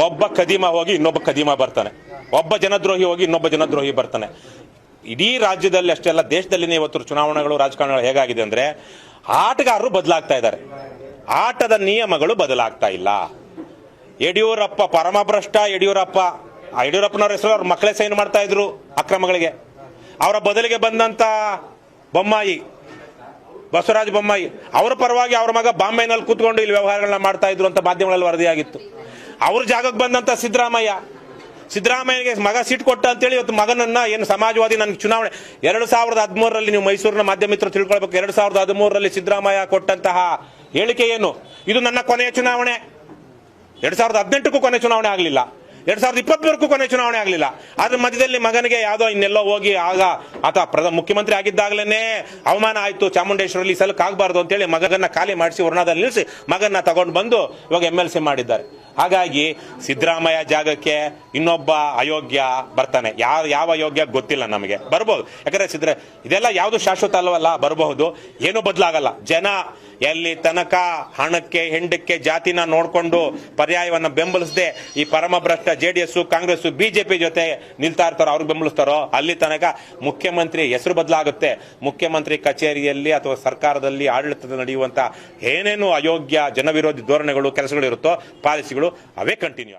ಒಬ್ಬ ಕದೀಮ ಹೋಗಿ ಇನ್ನೊಬ್ಬ ಕದೀಮ ಬರ್ತಾನೆ, ಒಬ್ಬ ಜನದ್ರೋಹಿ ಹೋಗಿ ಇನ್ನೊಬ್ಬ ಜನದ್ರೋಹಿ ಬರ್ತಾನೆ. ಇಡೀ ರಾಜ್ಯದಲ್ಲಿ ಅಷ್ಟೇ ಅಲ್ಲ, ದೇಶದಲ್ಲಿನೇ ಇವತ್ತು ಚುನಾವಣೆಗಳು ರಾಜಕಾರಣಗಳು ಹೇಗಾಗಿದೆ ಅಂದ್ರೆ ಆಟಗಾರರು ಬದಲಾಗ್ತಾ ಇದ್ದಾರೆ, ಆಟದ ನಿಯಮಗಳು ಬದಲಾಗ್ತಾ ಇಲ್ಲ. ಯಡಿಯೂರಪ್ಪ ಪರಮಭ್ರಷ್ಟ. ಯಡಿಯೂರಪ್ಪನವ್ರ ಹೆಸರು ಅವ್ರ ಮಕ್ಕಳೇ ಸೈನ್ ಮಾಡ್ತಾ ಇದ್ರು ಅಕ್ರಮಗಳಿಗೆ. ಅವರ ಬದಲಿಗೆ ಬಂದಂತ ಬಸವರಾಜ ಬೊಮ್ಮಾಯಿ ಅವರ ಪರವಾಗಿ ಅವರ ಮಗ ಬಾಂಬೆನಲ್ಲಿ ಕೂತ್ಕೊಂಡು ಇಲ್ಲಿ ವ್ಯವಹಾರಗಳನ್ನ ಮಾಡ್ತಾ ಇದ್ರು ಅಂತ ಮಾಧ್ಯಮಗಳಲ್ಲಿ ವರದಿಯಾಗಿತ್ತು. ಅವ್ರ ಜಾಗಕ್ಕೆ ಬಂದಂತ ಸಿದ್ದರಾಮಯ್ಯನಿಗೆ ಮಗ ಸೀಟ್ ಕೊಟ್ಟ ಅಂತೇಳಿ ಇವತ್ತು ಮಗನನ್ನ ಏನು ಸಮಾಜವಾದಿ ನನಗೆ ಚುನಾವಣೆ 2013ರಲ್ಲಿ ನೀವು ಮೈಸೂರಿನ ಮಾಧ್ಯಮ ಮಿತ್ರರು ತಿಳ್ಕೊಳ್ಬೇಕು. 2013ರಲ್ಲಿ ಸಿದ್ದರಾಮಯ್ಯ ಕೊಟ್ಟಂತಹ ಹೇಳಿಕೆ ಏನು, ಇದು ನನ್ನ ಕೊನೆಯ ಚುನಾವಣೆ. 2018ಕ್ಕೂ ಕೊನೆ ಚುನಾವಣೆ ಆಗಲಿಲ್ಲ, 2023ಕ್ಕೂ ಕೊನೆ ಚುನಾವಣೆ ಆಗಲಿಲ್ಲ. ಅದ್ರ ಮಧ್ಯದಲ್ಲಿ ಮಗನಿಗೆ ಯಾವುದೋ ಇನ್ನೆಲ್ಲೋ ಹೋಗಿ ಆಗ ಆತ ಮುಖ್ಯಮಂತ್ರಿ ಆಗಿದ್ದಾಗಲೇ ಅವಮಾನ ಆಯ್ತು, ಚಾಮುಂಡೇಶ್ವರಲ್ಲಿ ಸಲಕ್ಕಾಗಬಾರ್ದು ಅಂತೇಳಿ ಮಗನ ಖಾಲಿ ಮಾಡಿಸಿ ವರ್ಣದಲ್ಲಿ ನಿಲ್ಲಿಸಿ ಮಗನ್ನ ತಗೊಂಡು ಬಂದು ಇವಾಗ MLC ಮಾಡಿದ್ದಾರೆ. ಹಾಗಾಗಿ ಸಿದ್ದರಾಮಯ್ಯ ಜಾಗಕ್ಕೆ ಇನ್ನೊಬ್ಬ ಅಯೋಗ್ಯ ಬರ್ತಾನೆ. ಯಾವ ಅಯೋಗ್ಯ ಗೊತ್ತಿಲ್ಲ ನಮಗೆ, ಬರ್ಬೋದು. ಯಾಕಂದ್ರೆ ಇದೆಲ್ಲ ಯಾವುದು ಶಾಶ್ವತ ಅಲ್ಲವಲ್ಲ, ಬರಬಹುದು, ಏನೂ ಬದಲಾಗಲ್ಲ. ಜನ ಎಲ್ಲಿ ತನಕ ಹಣಕ್ಕೆ ಹೆಂಡಕ್ಕೆ ಜಾತಿನ ನೋಡ್ಕೊಂಡು ಪರ್ಯಾಯವನ್ನ ಬೆಂಬಲಿಸದೆ ಈ ಪರಮಭ್ರಷ್ಟ JDS ಕಾಂಗ್ರೆಸ್ BJP ಜೊತೆ ನಿಲ್ತಾ ಇರ್ತಾರೋ, ಅವ್ರಿಗೆ ಬೆಂಬಲಿಸ್ತಾರೋ ಅಲ್ಲಿ ತನಕ ಮುಖ್ಯಮಂತ್ರಿ ಹೆಸರು ಬದಲಾಗುತ್ತೆ. ಮುಖ್ಯಮಂತ್ರಿ ಕಚೇರಿಯಲ್ಲಿ ಅಥವಾ ಸರ್ಕಾರದಲ್ಲಿ ಆಡಳಿತದ ನಡೆಯುವಂತ ಏನೇನು ಅಯೋಗ್ಯ ಜನವಿರೋಧಿ ಧೋರಣೆಗಳು ಕೆಲಸಗಳು ಇರುತ್ತೋ ಪಾಲಿಸಿಗಳು ಅವೇ ಕಂಟಿನ್ಯೂ.